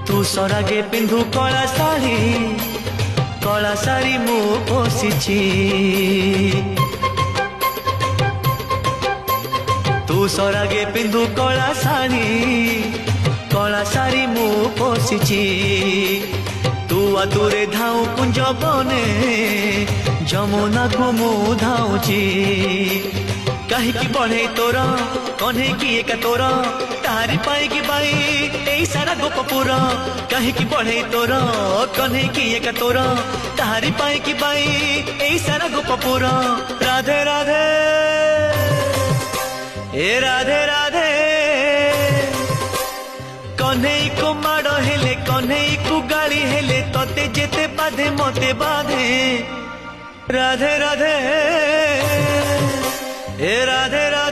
तू सरागे पिंधु कला साड़ी मु पोषिछि तू सरागे पिंधु कला साड़ी मु पोषिछि तू आतुरे धाऊ कुंज बने जमुना को मु धाऊची कहीं की बढ़े तोर कन्हे की एक तोर तारी पाई की बाई ए सारा गोपपुर कहीं की बढ़े तोर कन्हे की एक तोर तारी पाई की बाई ए सारा गोपपुर राधे राधे ए राधे राधे कन्हे को माड़ हेले कन्हे को गाली हेले तोते जेते बाधे मते बाधे राधे राधे ए राधे राधे।